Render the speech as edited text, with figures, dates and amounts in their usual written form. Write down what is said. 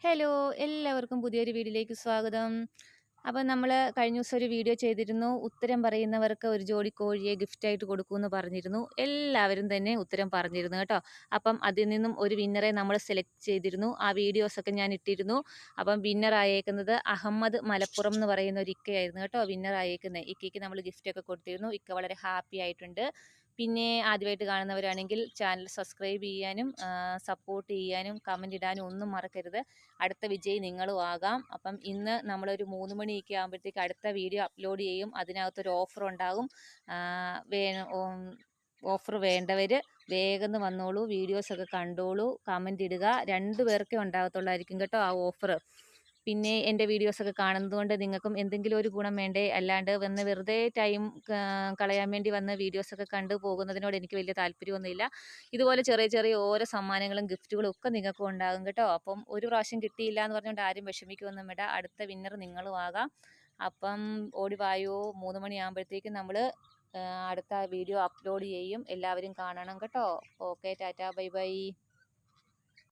Hello! എല്ലാവർക്കും പുതിയൊരു വീഡിയോയിലേക്ക് സ്വാഗതം. അപ്പം നമ്മൾ കഴിഞ്ഞ ദിവസം ഒരു വീഡിയോ ചെയ്തിരുന്നു. ഉത്തരം പറയുന്നവർക്ക് ഒരു ജോഡി കോഴിയെ ഗിഫ്റ്റായിട്ട് കൊടുക്കുമെന്ന് പറഞ്ഞിരുന്നു. എല്ലാവരും തന്നെ ഉത്തരം പറഞ്ഞിരുന്നു കേട്ടോ. അപ്പം അതിൽ നിന്നും ഒരു വിന്നറെ നമ്മൾ സെലക്ട് ചെയ്തിരുന്നു. ആ വീഡിയോസൊക്കെ ഞാൻ ഇട്ടിരുന്നു. അപ്പം വിന്നർ ആയേക്കുന്നത് അഹമ്മദ് മലപ്പുറം എന്ന് പറയുന്ന ഒരു ഇക്കയായിരുന്നു കേട്ടോ വിന്നർ ആയേക്കുന്നത്. ഇക്കയ്ക്ക് നമ്മൾ ഗിഫ്റ്റൊക്കെ കൊടുത്തിരുന്നു. ഇക്ക വളരെ ഹാപ്പി ആയിട്ടുണ്ട്. പിന്നെ ആദ്യമായിട്ട് കാണുന്നവരാണെങ്കിൽ ചാനൽ സബ്സ്ക്രൈബ് ചെയ്യാനും സപ്പോർട്ട് ചെയ്യാനും കമൻ്റ് ഇടാനും ഒന്നും മറക്കരുത്. അടുത്ത വിജയി നിങ്ങളും ആകാം. അപ്പം ഇന്ന് നമ്മളൊരു 3 മണിയൊക്കെ ആകുമ്പോഴത്തേക്ക് അടുത്ത വീഡിയോ അപ്ലോഡ് ചെയ്യും. അതിനകത്തൊരു ഓഫർ ഉണ്ടാകും. ഓഫർ വേണ്ടവർ വേഗം വന്നോളൂ, വീഡിയോസൊക്കെ കണ്ടോളൂ, കമൻ്റ് ഇടുക. 2 പേർക്കേ ഉണ്ടാകത്തുള്ളായിരിക്കും കേട്ടോ ആ ഓഫർ. പിന്നെ എൻ്റെ വീഡിയോസൊക്കെ കാണുന്നത് കൊണ്ട് നിങ്ങൾക്കും എന്തെങ്കിലും ഒരു ഗുണം വേണ്ടേ? അല്ലാണ്ട് വന്ന് വെറുതെ ടൈം കളയാൻ വേണ്ടി വന്ന് വീഡിയോസൊക്കെ കണ്ടു പോകുന്നതിനോട് എനിക്ക് വലിയ താല്പര്യമൊന്നുമില്ല. ഇതുപോലെ ചെറിയ ചെറിയ ഓരോ സമ്മാനങ്ങളും ഗിഫ്റ്റുകളും ഒക്കെ നിങ്ങൾക്കും ഉണ്ടാകും കേട്ടോ. അപ്പം ഒരു പ്രാവശ്യം കിട്ടിയില്ല എന്ന് പറഞ്ഞുകൊണ്ട് ആരും വിഷമിക്കുമൊന്നും വേണ്ട. അടുത്ത വിന്നർ നിങ്ങളും ആകാം. അപ്പം ഓടി വായോ, 3 മണിയാകുമ്പോഴത്തേക്കും നമ്മൾ അടുത്ത വീഡിയോ അപ്ലോഡ് ചെയ്യും. എല്ലാവരും കാണണം കേട്ടോ. Okay, Tata, bye bye.